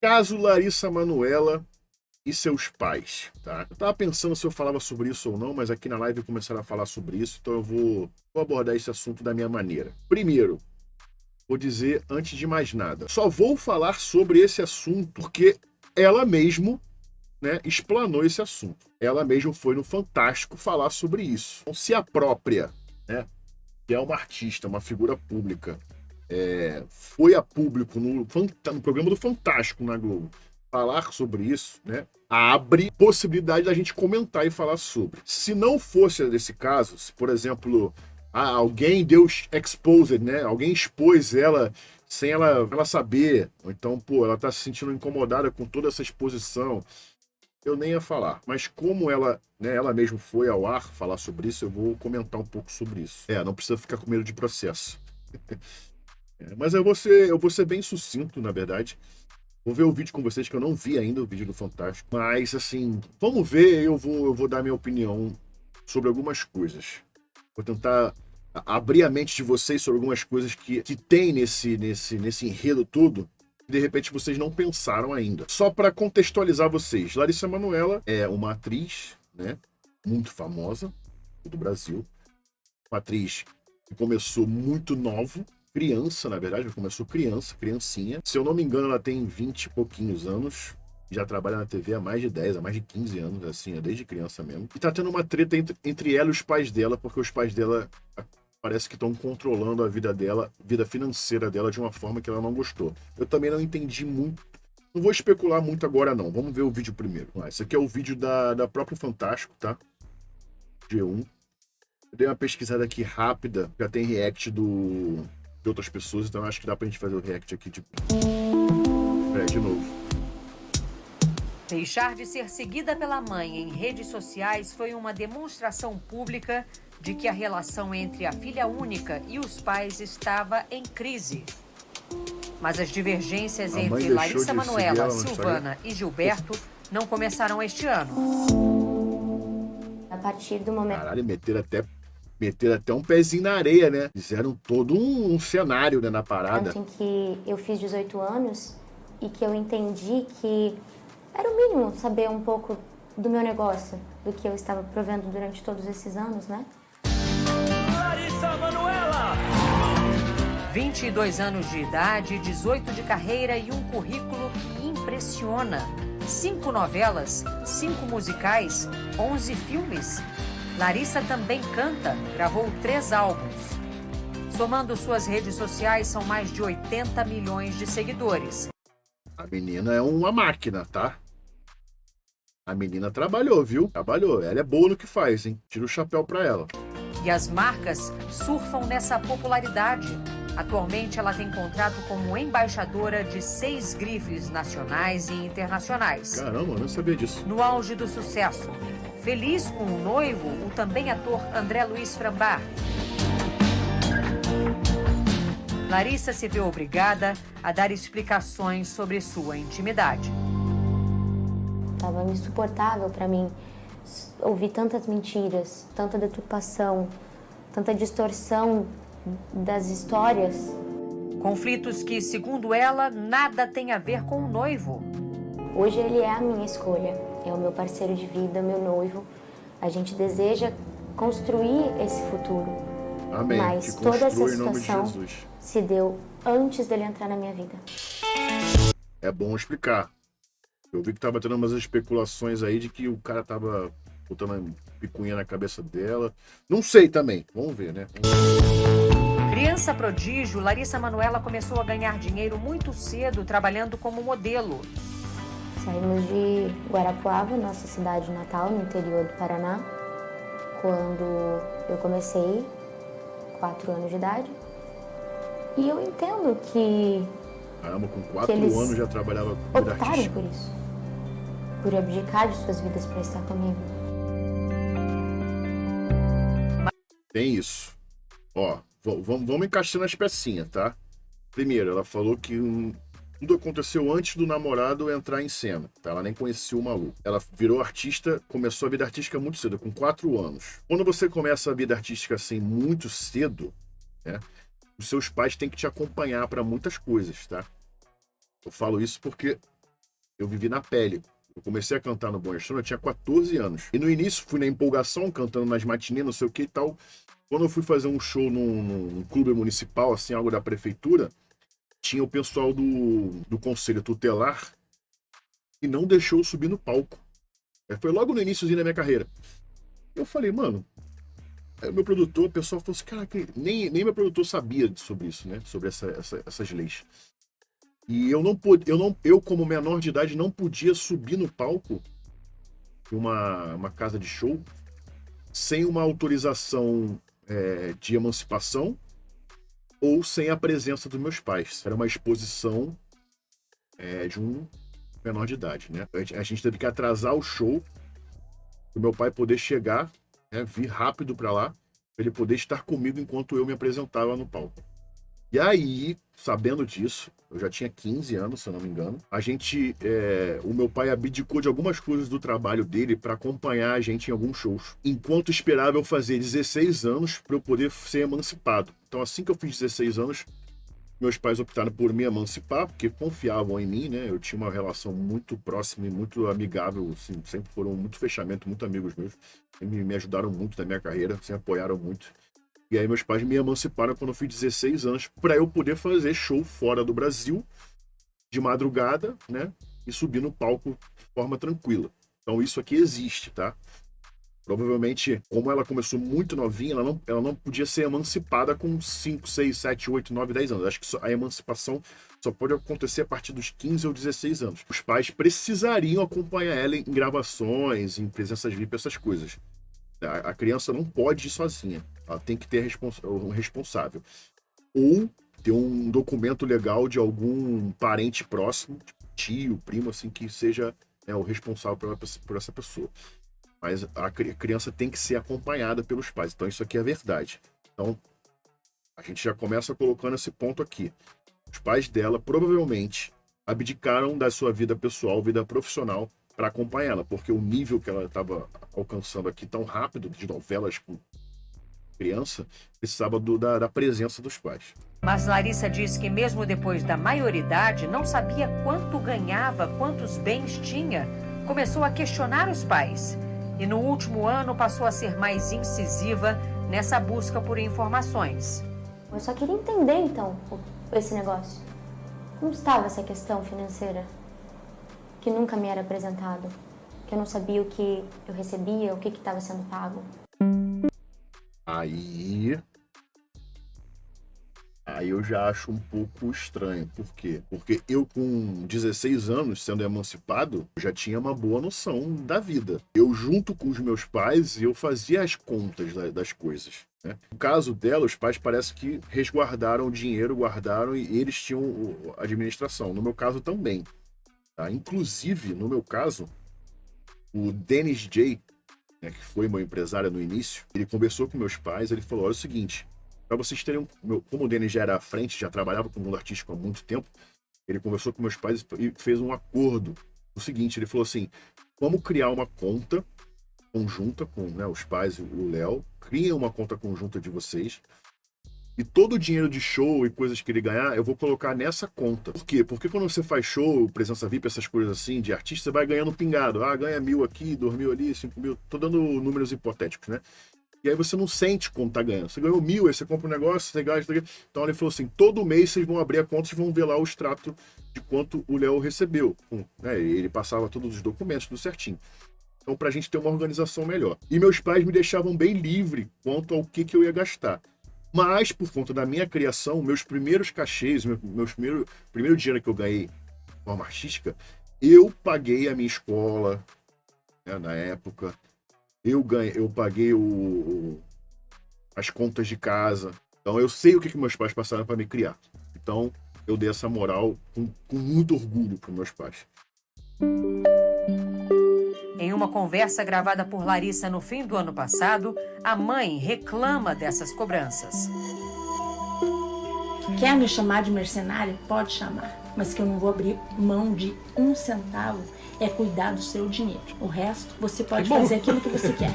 Caso Larissa Manoela e seus pais, tá? Eu tava pensando se eu falava sobre isso ou não, mas aqui na live começaram a falar sobre isso, então eu vou abordar esse assunto da minha maneira. Primeiro, vou dizer antes de mais nada, só vou falar sobre esse assunto porque ela mesmo, né, explanou esse assunto. Ela mesmo foi no Fantástico falar sobre isso. Então, se a própria, né, que é uma artista, uma figura pública, foi a público no programa do Fantástico na Globo falar sobre isso, né, abre possibilidade da gente comentar e falar sobre. Se não fosse esse caso, se, por exemplo, alguém deu exposed, né, alguém expôs ela sem ela saber, ou então, pô, ela tá se sentindo incomodada com toda essa exposição, eu nem ia falar. Mas como ela, né, ela mesma foi ao ar falar sobre isso, eu vou comentar um pouco sobre isso. Não precisa ficar com medo de processo. Mas eu vou ser bem sucinto, na verdade. Vou ver o vídeo com vocês, que eu não vi ainda o vídeo do Fantástico. Mas, assim, vamos ver, eu vou dar minha opinião sobre algumas coisas. Vou tentar abrir a mente de vocês sobre algumas coisas que tem nesse enredo todo, que de repente vocês não pensaram ainda. Só para contextualizar vocês, Larissa Manoela é uma atriz, né, muito famosa do Brasil. Uma atriz que começou muito nova, criança, na verdade, ela começou criancinha. Se eu não me engano, ela tem 20 e pouquinhos anos. Já trabalha na TV há mais de 10, há mais de 15 anos, assim, desde criança mesmo. E tá tendo uma treta entre ela e os pais dela, porque os pais dela parece que estão controlando a vida dela, vida financeira dela, de uma forma que ela não gostou. Eu também não entendi muito. Não vou especular muito agora, não. Vamos ver o vídeo primeiro. Esse aqui é o vídeo da própria Fantástico, tá? G1. Eu dei uma pesquisada aqui rápida, já tem react de outras pessoas, então acho que dá pra gente fazer o react aqui de novo. Deixar de ser seguida pela mãe em redes sociais foi uma demonstração pública de que a relação entre a filha única e os pais estava em crise. Mas as divergências entre Larissa Manoela, Silvana e Gilberto não começaram este ano. A partir do momento... Caralho, meteram até um pezinho na areia, né? Fizeram todo um cenário, né, na parada. Em que eu fiz 18 anos e que eu entendi que era o mínimo saber um pouco do meu negócio, do que eu estava provendo durante todos esses anos, né? Larissa Manoela! 22 anos de idade, 18 de carreira e um currículo que impressiona. 5 novelas, 5 musicais, 11 filmes. Larissa também canta, gravou 3 álbuns. Somando suas redes sociais, são mais de 80 milhões de seguidores. A menina é uma máquina, tá? A menina trabalhou, viu? Trabalhou. Ela é boa no que faz, hein? Tira o chapéu pra ela. E as marcas surfam nessa popularidade. Atualmente, ela tem contrato como embaixadora de 6 grifes nacionais e internacionais. Caramba, eu não sabia disso. No auge do sucesso, feliz com o noivo, o também ator André Luiz Frambart. Larissa se vê obrigada a dar explicações sobre sua intimidade. Estava insuportável para mim ouvir tantas mentiras, tanta deturpação, tanta distorção das histórias. Conflitos que, segundo ela, nada tem a ver com o noivo. Hoje ele é a minha escolha, é o meu parceiro de vida, meu noivo. A gente deseja construir esse futuro. Amém. Mas toda essa situação se deu antes dele entrar na minha vida. É bom explicar. Eu vi que tava tendo umas especulações aí de que o cara tava botando a picuinha na cabeça dela. Não sei também. Vamos ver, né? Criança prodígio, Larissa Manoela começou a ganhar dinheiro muito cedo trabalhando como modelo. Saímos de Guarapuava, nossa cidade natal, no interior do Paraná, quando eu comecei, 4 anos de idade. E eu entendo que... Caramba, com 4 anos já trabalhava com vida optaram artística. por isso. Por abdicar de suas vidas para estar comigo. Tem isso. Ó, vamos encaixando as pecinhas, tá? Primeiro, ela falou que tudo aconteceu antes do namorado entrar em cena, tá? Ela nem conhecia o maluco. Ela virou artista, começou a vida artística muito cedo, com 4 anos. Quando você começa a vida artística assim muito cedo, né? Os seus pais têm que te acompanhar para muitas coisas, tá? Eu falo isso porque eu vivi na pele. Eu comecei a cantar no Bom Estranho, eu tinha 14 anos. E no início fui na empolgação, cantando nas matinês, não sei o que e tal. Quando eu fui fazer um show num clube municipal, assim, algo da prefeitura, tinha o pessoal do conselho tutelar que não deixou eu subir no palco. Foi logo no iníciozinho da minha carreira. Eu falei, mano... Aí o meu produtor, o pessoal falou assim, cara, nem meu produtor sabia sobre isso, né? Sobre essas leis. E eu como menor de idade não podia subir no palco de uma casa de show sem uma autorização de emancipação ou sem a presença dos meus pais. Era uma exposição de um menor de idade, né? A gente teve que atrasar o show para o meu pai poder chegar, né, vir rápido para lá, para ele poder estar comigo enquanto eu me apresentava no palco. E aí, sabendo disso, eu já tinha 15 anos, se eu não me engano, o meu pai abdicou de algumas coisas do trabalho dele para acompanhar a gente em alguns shows, enquanto esperava eu fazer 16 anos para eu poder ser emancipado. Então, assim que eu fiz 16 anos, meus pais optaram por me emancipar, porque confiavam em mim, né? Eu tinha uma relação muito próxima e muito amigável, assim, sempre foram muito fechamento, muito amigos meus, me ajudaram muito na minha carreira, me apoiaram muito. E aí meus pais me emanciparam quando eu fiz 16 anos para eu poder fazer show fora do Brasil, de madrugada, né? E subir no palco de forma tranquila. Então isso aqui existe, tá? Provavelmente, como ela começou muito novinha, ela não podia ser emancipada com 5, 6, 7, 8, 9, 10 anos. Acho que a emancipação só pode acontecer a partir dos 15 ou 16 anos. Os pais precisariam acompanhar ela em gravações, em presenças VIP, essas coisas. A criança não pode ir sozinha. Ela tem que ter um responsável. Ou ter um documento legal de algum parente próximo, tipo tio, primo, assim, que seja o responsável por essa pessoa. Mas a criança tem que ser acompanhada pelos pais. Então isso aqui é verdade. Então a gente já começa colocando esse ponto aqui. Os pais dela provavelmente abdicaram da sua vida pessoal, vida profissional, para acompanhar ela, porque o nível que ela estava alcançando aqui tão rápido, de novelas com criança, precisava da presença dos pais. Mas Larissa diz que mesmo depois da maioridade, não sabia quanto ganhava, quantos bens tinha. Começou a questionar os pais. E no último ano passou a ser mais incisiva nessa busca por informações. Eu só queria entender, então, esse negócio. Como estava essa questão financeira? Que nunca me era apresentado. Que eu não sabia o que eu recebia, o que estava sendo pago. Aí eu já acho um pouco estranho. Por quê? Porque eu, com 16 anos, sendo emancipado, já tinha uma boa noção da vida. Eu, junto com os meus pais, eu fazia as contas das coisas, né? No caso dela, os pais parece que resguardaram o dinheiro, guardaram e eles tinham a administração. No meu caso também. Tá? Inclusive, no meu caso, o Dennis J., né, que foi meu empresário no início, ele conversou com meus pais, ele falou, olha o seguinte, para vocês terem como o Dennis já era à frente, já trabalhava com o mundo artístico há muito tempo, ele conversou com meus pais e fez um acordo. O seguinte, ele falou assim, vamos criar uma conta conjunta com, né, os pais e o Léo, criem uma conta conjunta de vocês, e todo o dinheiro de show e coisas que ele ganhar, eu vou colocar nessa conta. Por quê? Porque quando você faz show, presença VIP, essas coisas assim, de artista, você vai ganhando pingado. Ah, ganha 1.000 aqui, 2.000 ali, 5.000. Tô dando números hipotéticos, né? E aí você não sente quando tá ganhando. Você ganhou 1.000, aí você compra um negócio, você gasta. Então ele falou assim, todo mês vocês vão abrir a conta e vão ver lá o extrato de quanto o Léo recebeu. Né? Ele passava todos os documentos, tudo certinho. Então pra gente ter uma organização melhor. E meus pais me deixavam bem livre quanto ao que eu ia gastar. Mas, por conta da minha criação, meus primeiros cachês, primeiro dinheiro que eu ganhei de forma artística, eu paguei a minha escola, né, na época. Eu paguei as contas de casa. Então, eu sei o que meus pais passaram para me criar. Então, eu dei essa moral com muito orgulho para meus pais. Em uma conversa gravada por Larissa no fim do ano passado, a mãe reclama dessas cobranças. Quer me chamar de mercenário? Pode chamar. Mas que eu não vou abrir mão de 1 centavo é cuidar do seu dinheiro. O resto, você pode fazer aquilo que você quer.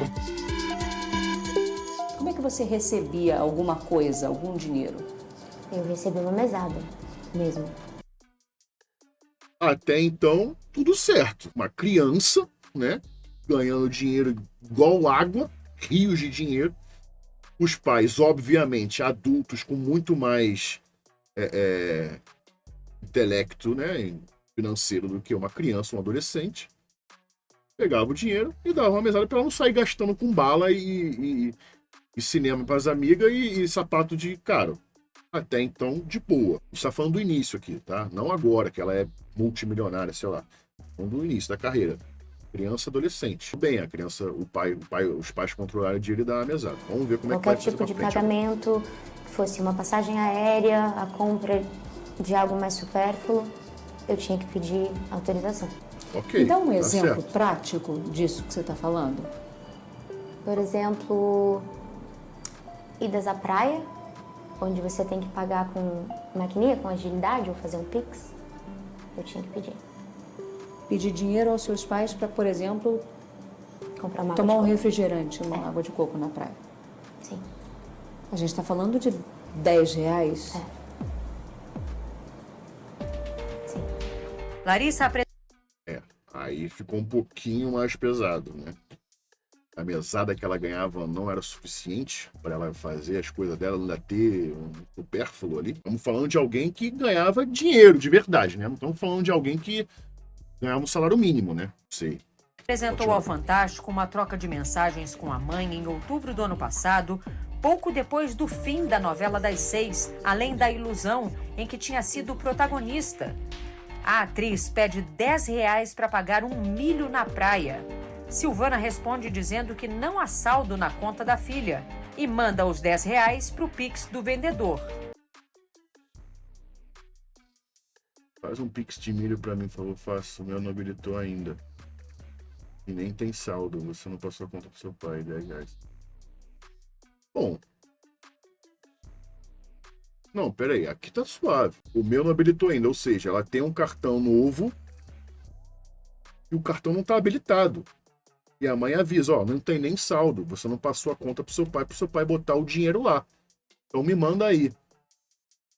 Como é que você recebia alguma coisa, algum dinheiro? Eu recebi uma mesada mesmo. Até então, tudo certo. Uma criança, né? Ganhando dinheiro igual água, rios de dinheiro. Os pais, obviamente, adultos com muito mais intelecto, né, financeiro do que uma criança, um adolescente, pegava o dinheiro e dava uma mesada para ela não sair gastando com bala e cinema para as amigas e sapato de caro. Até então, de boa. A gente tá falando do início aqui, tá? Não agora, que ela é multimilionária, sei lá. Falando do início da carreira. Criança, adolescente. Tudo bem, a criança, os pais controlaram o dinheiro e dar a mesada. Vamos ver como Qualquer é que vai tipo de pagamento, que fosse uma passagem aérea, a compra de algo mais supérfluo, eu tinha que pedir autorização. Ok. Dá um tá exemplo certo. prático disso que você está falando. Por exemplo, idas à praia, onde você tem que pagar com maquininha, com agilidade, ou fazer um Pix, eu tinha que pedir. Pedir dinheiro aos seus pais para, por exemplo, Comprar uma tomar um água de refrigerante, uma água de coco na praia. coco. Sim. A gente está falando de R$10. Sim. Larissa Aí ficou um pouquinho mais pesado, né? A mesada que ela ganhava não era suficiente para ela fazer as coisas dela, ainda ter um supérfluo ali. Estamos falando de alguém que ganhava dinheiro de verdade, né? Não estamos falando de alguém que ganhava um salário mínimo, né? Não sei. apresentou ao Fantástico uma troca de mensagens com a mãe em outubro do ano passado, pouco depois do fim da novela das 6, Além da Ilusão, em que tinha sido protagonista. A atriz pede R$10 para pagar um milho na praia. Silvana responde dizendo que não há saldo na conta da filha e manda os R$10 para o Pix do vendedor. Faz um Pix de milho pra mim, por favor, faço. O meu não habilitou ainda. E nem tem saldo, você não passou a conta pro seu pai, R$10. Bom. Não, peraí, aqui tá suave. O meu não habilitou ainda, ou seja, ela tem um cartão novo e o cartão não tá habilitado. E a mãe avisa, ó, não tem nem saldo, você não passou a conta pro seu pai botar o dinheiro lá. Então me manda aí.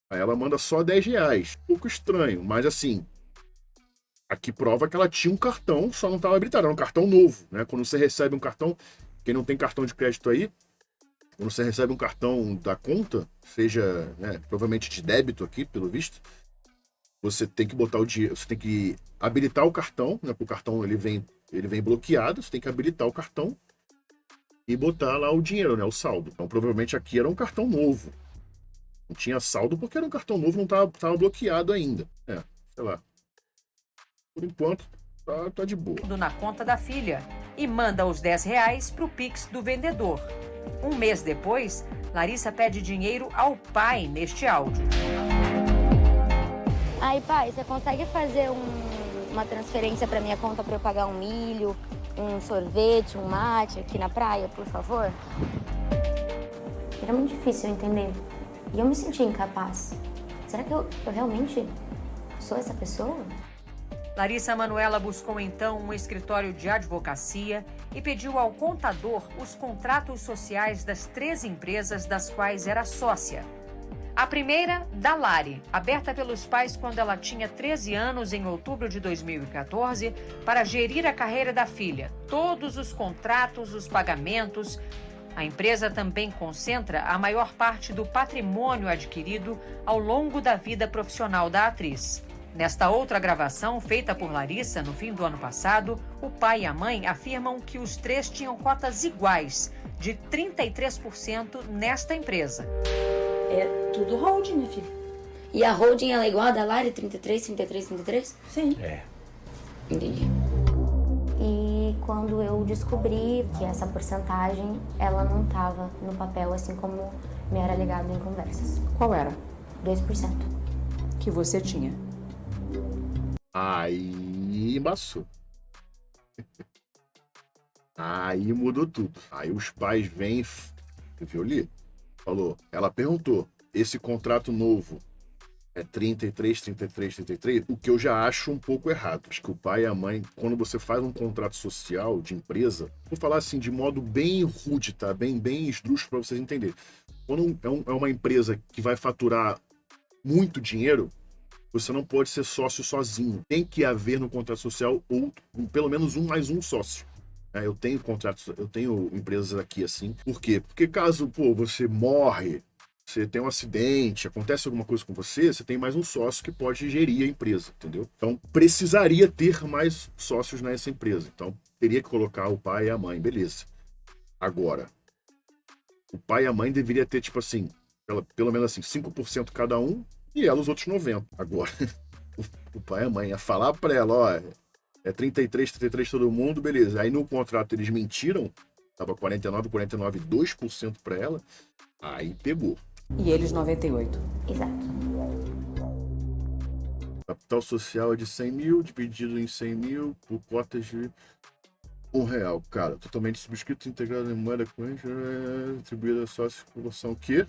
Aí ela manda só R$10. Um pouco estranho, mas assim, aqui prova que ela tinha um cartão, só não estava habilitado. Era um cartão novo, né? Quando você recebe um cartão, quem não tem cartão de crédito aí, quando você recebe um cartão da conta, seja, né, provavelmente de débito aqui, pelo visto, você tem que botar o dinheiro, você tem que habilitar o cartão, né? Porque o cartão ele vem bloqueado, você tem que habilitar o cartão e botar lá o dinheiro, né? O saldo. Então provavelmente aqui era um cartão novo. Não tinha saldo porque era um cartão novo, não tava bloqueado ainda. Sei lá. Por enquanto, tá de boa. Na conta da filha e manda os R$10 para o Pix do vendedor. Um mês depois, Larissa pede dinheiro ao pai neste áudio. Aí, pai, você consegue fazer uma transferência para minha conta para eu pagar um milho, um sorvete, um mate aqui na praia, por favor? Era muito difícil entender. E eu me sentia incapaz. Será que eu realmente sou essa pessoa? Larissa Manoela buscou então um escritório de advocacia e pediu ao contador os contratos sociais das 13 empresas das quais era sócia. A primeira, da Lari, aberta pelos pais quando ela tinha 13 anos em outubro de 2014, para gerir a carreira da filha, todos os contratos, os pagamentos. A empresa também concentra a maior parte do patrimônio adquirido ao longo da vida profissional da atriz. Nesta outra gravação, feita por Larissa no fim do ano passado, o pai e a mãe afirmam que os três tinham cotas iguais, de 33% nesta empresa. É tudo holding, minha filha. E a holding ela é igual a da Lari, 33, 33, 33? Sim. Entendi. E quando eu descobri que essa porcentagem, ela não estava no papel, assim como me era alegado em conversas. Qual era 2%. que você tinha? Aí embaçou. Aí mudou tudo. Aí os pais vêm, viu ali? Falou, ela perguntou, esse contrato novo é 33, 33, 33? O que eu já acho um pouco errado. Acho que o pai e a mãe, quando você faz um contrato social de empresa, vou falar assim de modo bem rude, tá? Bem esdrúxulo para vocês entenderem. Quando é uma empresa que vai faturar muito dinheiro, você não pode ser sócio sozinho. Tem que haver no contrato social ou pelo menos mais um sócio. Eu tenho contratos, eu tenho empresas aqui assim. Por quê? Porque caso, você morre, você tem um acidente, acontece alguma coisa com você, você tem mais um sócio que pode gerir a empresa, entendeu? Então, precisaria ter mais sócios nessa empresa. Então, teria que colocar o pai e a mãe, beleza. Agora, o pai e a mãe deveria ter, tipo assim, pelo menos assim, 5% cada um e ela os outros 90%. Agora, o pai e a mãe ia falar pra ela, ó, é 33 todo mundo, beleza. Aí no contrato eles mentiram, tava 49, 2% pra ela, aí pegou. E eles 98. Exato. Capital social é de 100 mil, dividido em 100 mil, por cotas de R$1. Cara, totalmente subscrito, integrado em moeda corrente, atribuída a sócios, proporção o quê?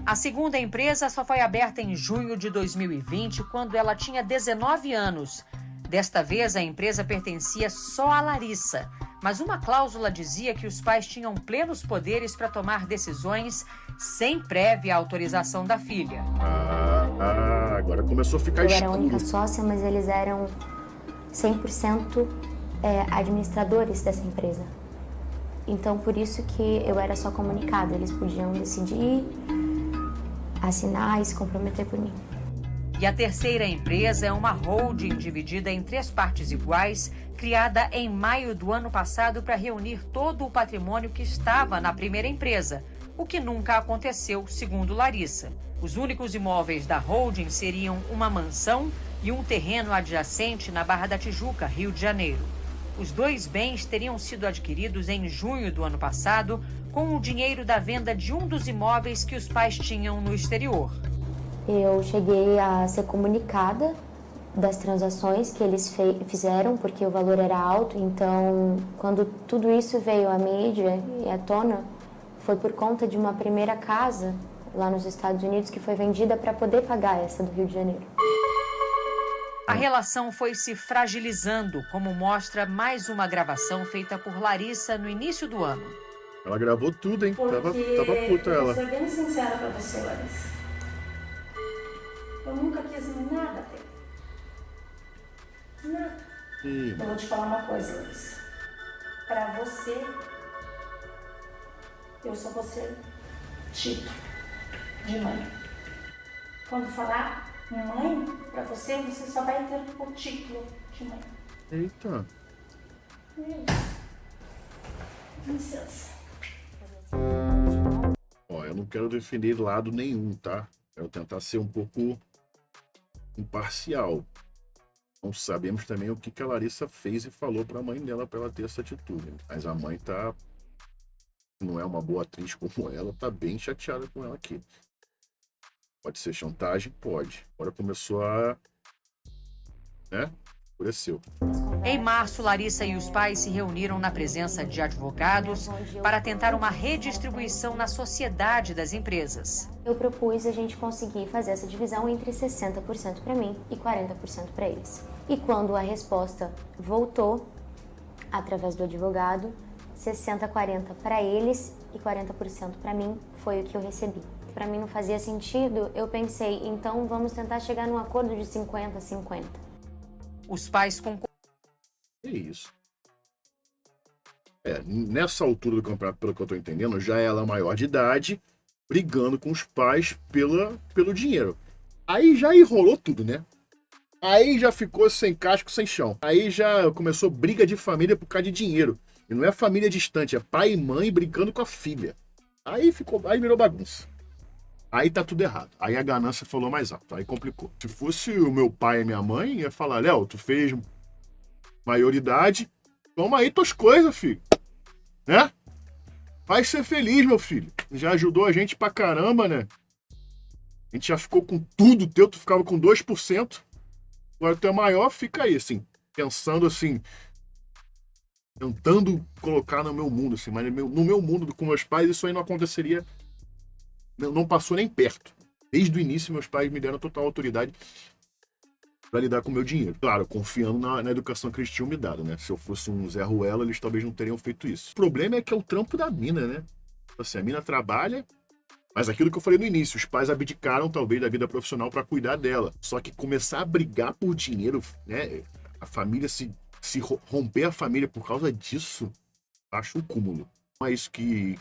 A segunda empresa só foi aberta em junho de 2020, quando ela tinha 19 anos. Desta vez, a empresa pertencia só a Larissa, mas uma cláusula dizia que os pais tinham plenos poderes para tomar decisões sem prévia autorização da filha. Agora começou a ficar Eu escuro. era a única sócia, mas eles eram 100% administradores dessa empresa. Então, por isso que eu era só comunicada. Eles podiam decidir, assinar e se comprometer por mim. E a terceira empresa é uma holding dividida em 3 partes iguais, criada em maio do ano passado para reunir todo o patrimônio que estava na primeira empresa, o que nunca aconteceu, segundo Larissa. Os únicos imóveis da holding seriam uma mansão e um terreno adjacente na Barra da Tijuca, Rio de Janeiro. Os 2 bens teriam sido adquiridos em junho do ano passado com o dinheiro da venda de um dos imóveis que os pais tinham no exterior. Eu cheguei a ser comunicada das transações que eles fizeram, porque o valor era alto. Então, quando tudo isso veio à mídia e à tona, foi por conta de uma primeira casa lá nos Estados Unidos que foi vendida para poder pagar essa do Rio de Janeiro. A relação foi se fragilizando, como mostra mais uma gravação feita por Larissa no início do ano. Ela gravou tudo, hein? Tava puta ela. Eu vou ser bem sincera pra você, Larissa. Eu nunca quis nada dele. Nada. Eu vou te falar uma coisa, Larissa. Pra você, eu só vou ser título de mãe. Quando falar mãe, pra você, você só vai ter o título de mãe. Eita. Licença. Ó, eu não quero defender lado nenhum, tá? Quero tentar ser um pouco imparcial. Não sabemos também o que a Larissa fez e falou pra mãe dela pra ela ter essa atitude. Mas a mãe tá... não é uma boa atriz como ela, tá bem chateada com ela aqui. Pode ser chantagem? Pode. Agora começou a... né? Enfureceu. Em março, Larissa e os pais se reuniram na presença de advogados para tentar uma redistribuição na sociedade das empresas. Eu propus a gente conseguir fazer essa divisão entre 60% para mim e 40% para eles. E quando a resposta voltou, através do advogado, 60-40 para eles e 40% para mim foi o que eu recebi. Para mim não fazia sentido, eu pensei, então vamos tentar chegar num acordo de 50-50. Os pais concordaram. É isso. Nessa altura do campeonato, pelo que eu tô entendendo, já ela é maior de idade, brigando com os pais pelo dinheiro. Aí já enrolou tudo, né? Aí já ficou sem casco, sem chão. Aí já começou briga de família por causa de dinheiro. E não é família distante, é pai e mãe brincando com a filha. Aí virou bagunça. Aí tá tudo errado. Aí a ganância falou mais alto. Aí complicou. Se fosse o meu pai e minha mãe, ia falar, Léo, tu fez maioridade, toma aí tuas coisas, filho. Né? Vai ser feliz, meu filho. Já ajudou a gente pra caramba, né? A gente já ficou com tudo teu, tu ficava com 2%. Agora tu é maior, fica aí, assim, pensando assim, tentando colocar no meu mundo, assim, mas no meu mundo com meus pais isso aí não aconteceria, não passou nem perto. Desde o início meus pais me deram total autoridade para lidar com o meu dinheiro. Claro, confiando na educação que eles tinham me dado, né? Se eu fosse um Zé Ruela, eles talvez não teriam feito isso. O problema é que é o trampo da mina, né? Assim, a mina trabalha, Mas aquilo que eu falei no início, os pais abdicaram talvez da vida profissional para cuidar dela. Só que começar a brigar por dinheiro, né? A família se romper a família por causa disso, acho um cúmulo. Não é isso que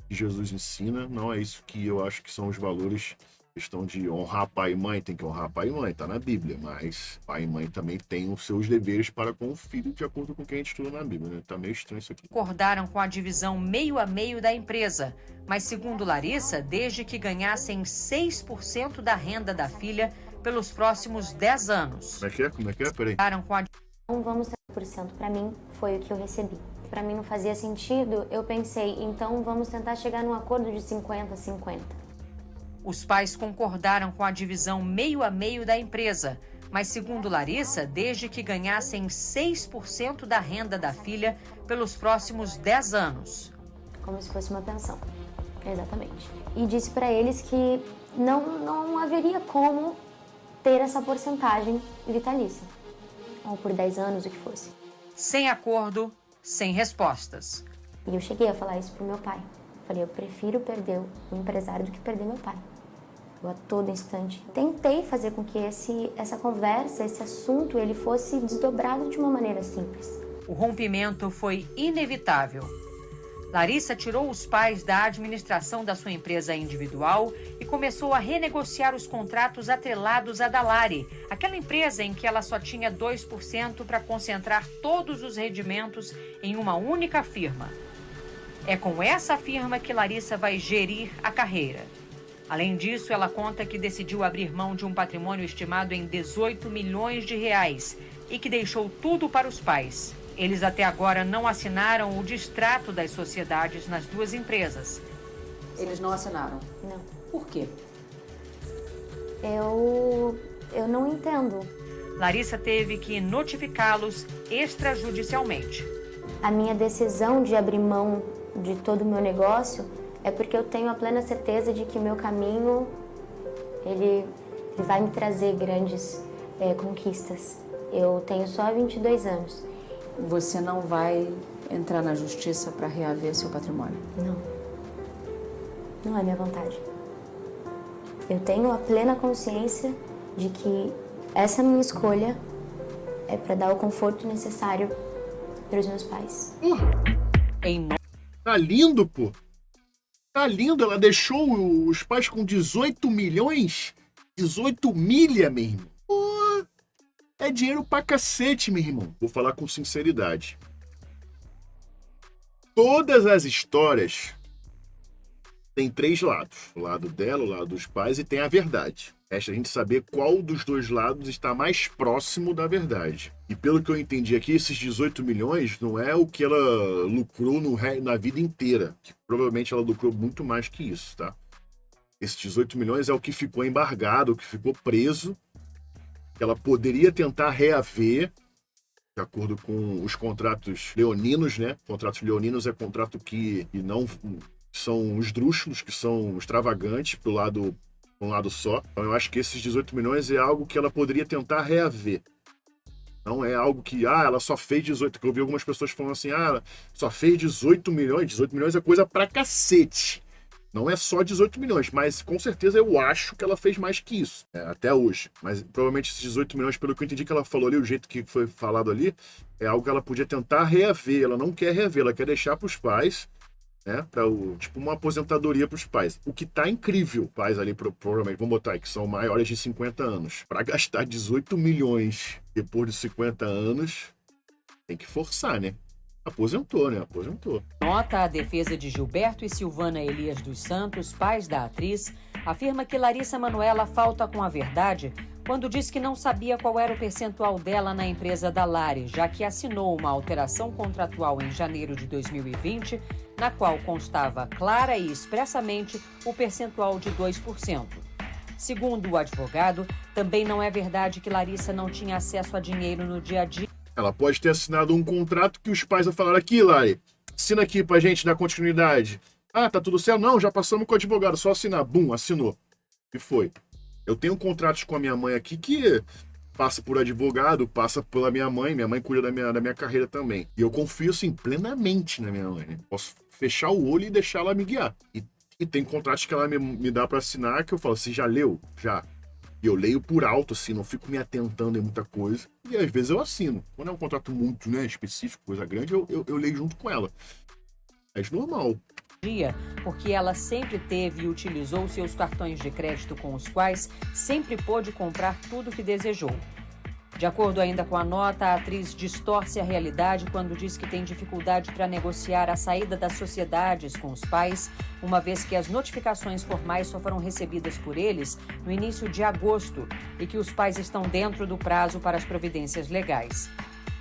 Jesus ensina, não é isso que eu acho que são os valores. Questão de honrar pai e mãe, tem que honrar pai e mãe, tá na Bíblia, mas pai e mãe também têm os seus deveres para com o filho, de acordo com o que a gente estuda na Bíblia, né? Tá meio estranho isso aqui. Concordaram com a divisão meio a meio da empresa, mas segundo Larissa, desde que ganhassem 6% da renda da filha pelos próximos 10 anos. Como é que é? Peraí. Concordaram com a... Então vamos 100% para mim, foi o que eu recebi. Para mim não fazia sentido, eu pensei, então vamos tentar chegar num acordo de 50-50. Os pais concordaram com a divisão meio a meio da empresa, mas segundo Larissa, desde que ganhassem 6% da renda da filha pelos próximos 10 anos. Como se fosse uma pensão, exatamente. E disse para eles que não haveria como ter essa porcentagem vitalícia, ou por 10 anos, o que fosse. Sem acordo, sem respostas. E eu cheguei a falar isso pro meu pai. Falei, eu prefiro perder o empresário do que perder meu pai. Eu, a todo instante, tentei fazer com que essa conversa, esse assunto, ele fosse desdobrado de uma maneira simples. O rompimento foi inevitável. Larissa tirou os pais da administração da sua empresa individual e começou a renegociar os contratos atrelados à Dalari, aquela empresa em que ela só tinha 2% para concentrar todos os rendimentos em uma única firma. É com essa firma que Larissa vai gerir a carreira. Além disso, ela conta que decidiu abrir mão de um patrimônio estimado em 18 milhões de reais e que deixou tudo para os pais. Eles até agora não assinaram o distrato das sociedades nas duas empresas. Eles não assinaram? Não. Por quê? Eu não entendo. Larissa teve que notificá-los extrajudicialmente. A minha decisão de abrir mão de todo o meu negócio é porque eu tenho a plena certeza de que o meu caminho, ele vai me trazer grandes conquistas. Eu tenho só 22 anos. Você não vai entrar na justiça para reaver seu patrimônio? Não. Não é minha vontade. Eu tenho a plena consciência de que essa minha escolha é para dar o conforto necessário para os meus pais. Tá lindo, pô. Tá lindo. Ela deixou os pais com 18 milhões? 18 milha mesmo. Pô, é dinheiro pra cacete, meu irmão. Vou falar com sinceridade. Todas as histórias têm 3 lados. O lado dela, o lado dos pais e tem a verdade. Resta a gente saber qual dos 2 lados está mais próximo da verdade. E pelo que eu entendi aqui, esses 18 milhões não é o que ela lucrou na vida inteira. Que provavelmente ela lucrou muito mais que isso, tá? Esses 18 milhões é o que ficou embargado, o que ficou preso. Que ela poderia tentar reaver, de acordo com os contratos leoninos, né? Contratos leoninos é contrato que não são esdrúxulos, que são extravagantes pro lado... um lado só. Então eu acho que esses 18 milhões é algo que ela poderia tentar reaver. Não é algo que, ela só fez 18. Eu vi algumas pessoas falando assim, ela só fez 18 milhões. 18 milhões é coisa pra cacete. Não é só 18 milhões, mas com certeza eu acho que ela fez mais que isso, até hoje. Mas provavelmente esses 18 milhões, pelo que eu entendi que ela falou ali, o jeito que foi falado ali, é algo que ela podia tentar reaver. Ela não quer reaver, ela quer deixar pros pais, né, tipo uma aposentadoria para os pais. O que tá incrível, pais ali, provavelmente, vamos botar aí, que são maiores de 50 anos. Para gastar 18 milhões depois de 50 anos, tem que forçar, né? Aposentou, né? Aposentou. Nota, a defesa de Gilberto e Silvana Elias dos Santos, pais da atriz, afirma que Larissa Manoela falta com a verdade quando diz que não sabia qual era o percentual dela na empresa Dalari, já que assinou uma alteração contratual em janeiro de 2020, na qual constava clara e expressamente o percentual de 2%. Segundo o advogado, também não é verdade que Larissa não tinha acesso a dinheiro no dia a dia. Ela pode ter assinado um contrato que os pais vão falar aqui, Lari, assina aqui pra gente dar continuidade. Tá tudo certo? Não, já passamos com o advogado, só assinar. Bum, assinou. E foi. Eu tenho contratos com a minha mãe aqui que passa por advogado, passa pela minha mãe cuida da minha carreira também. E eu confio, assim, plenamente na minha mãe, né? Posso fechar o olho e deixar ela me guiar. E E tem contratos que ela me dá pra assinar que eu falo, você já leu? Já. E eu leio por alto, assim, não fico me atentando em muita coisa. E às vezes eu assino. Quando é um contrato muito, né, específico, coisa grande, eu leio junto com ela. É normal. Porque ela sempre teve e utilizou seus cartões de crédito com os quais sempre pôde comprar tudo o que desejou. De acordo ainda com a nota, a atriz distorce a realidade quando diz que tem dificuldade para negociar a saída das sociedades com os pais, uma vez que as notificações formais só foram recebidas por eles no início de agosto e que os pais estão dentro do prazo para as providências legais.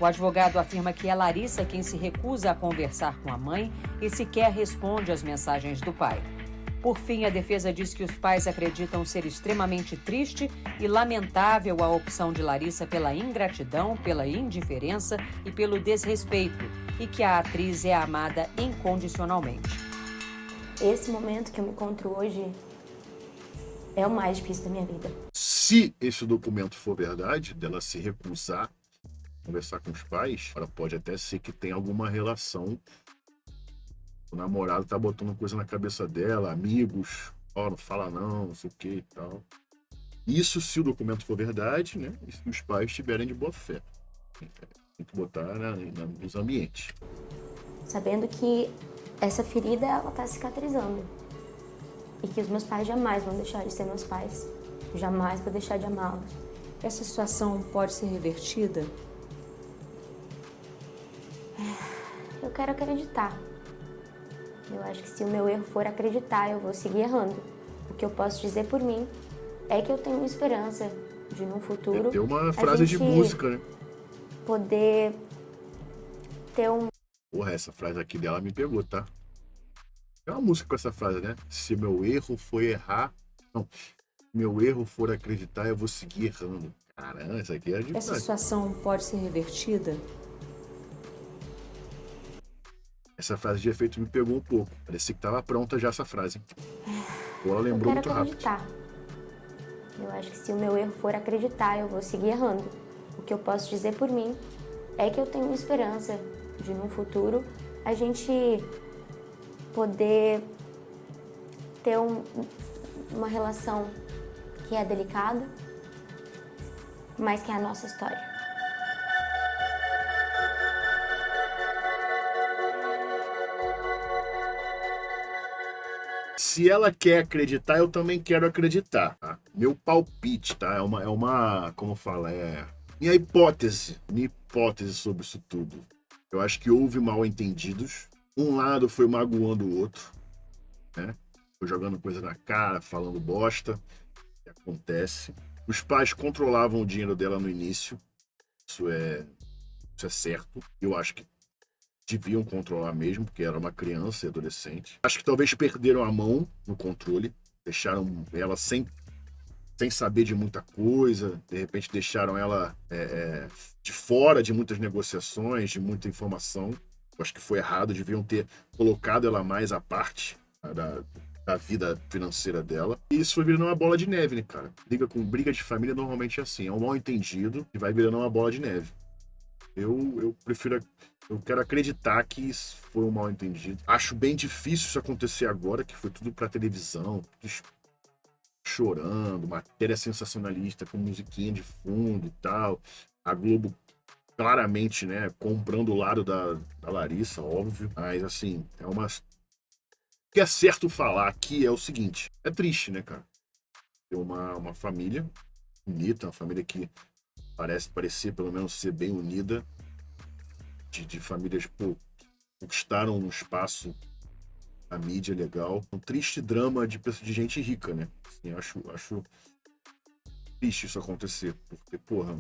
O advogado afirma que é Larissa quem se recusa a conversar com a mãe e sequer responde às mensagens do pai. Por fim, a defesa diz que os pais acreditam ser extremamente triste e lamentável a opção de Larissa pela ingratidão, pela indiferença e pelo desrespeito, e que a atriz é amada incondicionalmente. Esse momento que eu me encontro hoje é o mais difícil da minha vida. Se esse documento for verdade, dela se recusar a conversar com os pais, ela pode até ser que tenha alguma relação. O namorado tá botando coisa na cabeça dela, amigos, não fala não sei o que e tal. Isso se o documento for verdade, né? E se os pais estiverem de boa fé. Tem que botar nos ambientes. Sabendo que essa ferida, ela tá cicatrizando. E que os meus pais jamais vão deixar de ser meus pais. Jamais vou deixar de amá-los. Essa situação pode ser revertida? Eu quero acreditar. Eu acho que se o meu erro for acreditar, eu vou seguir errando. O que eu posso dizer por mim é que eu tenho esperança de, num futuro... Tem uma frase de música, né? Poder ter um... Porra, essa frase aqui dela me pegou, tá? Tem uma música com essa frase, né? Se meu erro for errar... Não. Se meu erro for acreditar, eu vou seguir errando. Caramba, isso aqui é demais. Essa situação pode ser revertida? Essa frase de efeito me pegou um pouco. Parecia que estava pronta já essa frase. Ou ela lembrou muito rápido. Eu acho que se o meu erro for acreditar, eu vou seguir errando. O que eu posso dizer por mim é que eu tenho esperança de, num futuro, a gente poder ter uma relação que é delicada, mas que é a nossa história. Se ela quer acreditar, eu também quero acreditar, tá? Meu palpite, tá? É uma, como fala, minha hipótese sobre isso tudo. Eu acho que houve mal-entendidos. Um lado foi magoando o outro, né? Foi jogando coisa na cara, falando bosta. Que acontece. Os pais controlavam o dinheiro dela no início. Isso é certo. Eu acho que deviam controlar mesmo, porque era uma criança e adolescente. Acho que talvez perderam a mão no controle, deixaram ela sem saber de muita coisa, de repente deixaram ela de fora de muitas negociações, de muita informação. Acho que foi errado, deviam ter colocado ela mais à parte da vida financeira dela. E isso foi virando uma bola de neve, né, cara? Briga de família normalmente é assim, é um mal-entendido e vai virando uma bola de neve. Eu quero acreditar que isso foi um mal-entendido. Acho bem difícil isso acontecer agora, que foi tudo pra televisão, tudo chorando, matéria sensacionalista com musiquinha de fundo e tal. A Globo claramente, né, comprando o lado da Larissa, óbvio. Mas, assim, o que é certo falar aqui é o seguinte. É triste, né, cara? Ter uma família bonita, uma família que parecer pelo menos ser bem unida, de famílias que conquistaram um espaço na mídia legal. Um triste drama de gente rica, né? Assim, acho triste isso acontecer, porque, porra,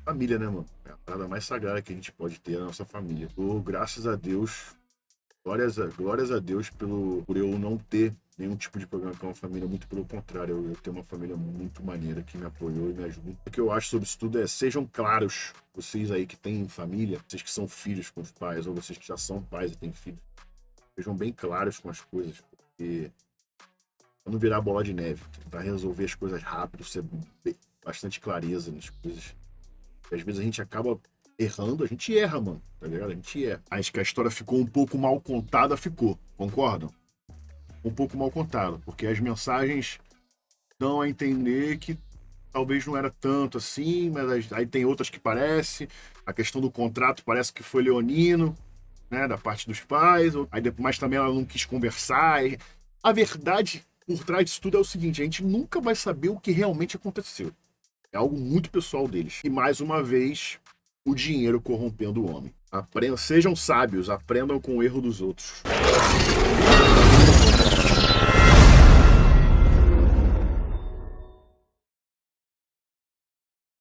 família, né, mano? É a parada mais sagrada que a gente pode ter, a nossa família. Graças a Deus, glórias a Deus por eu não ter nenhum tipo de problema com a família, muito pelo contrário, eu tenho uma família muito maneira que me apoiou e me ajuda. O que eu acho sobre isso tudo sejam claros, vocês aí que têm família, vocês que são filhos com os pais, ou vocês que já são pais e têm filhos, sejam bem claros com as coisas, porque pra não virar bola de neve, tentar resolver as coisas rápido, ser bastante clareza nas coisas. E às vezes a gente acaba errando, a gente erra, mano, tá ligado? A gente erra. Acho que a história ficou um pouco mal contada, ficou, concordam? um pouco mal contado, porque as mensagens dão a entender que talvez não era tanto assim, mas aí tem outras que parece. A questão do contrato parece que foi leonino, né, da parte dos pais, aí mas também ela não quis conversar. A verdade por trás disso tudo é o seguinte: a gente nunca vai saber o que realmente aconteceu. É algo muito pessoal deles. E mais uma vez, o dinheiro corrompendo o homem. Sejam sábios, aprendam com o erro dos outros.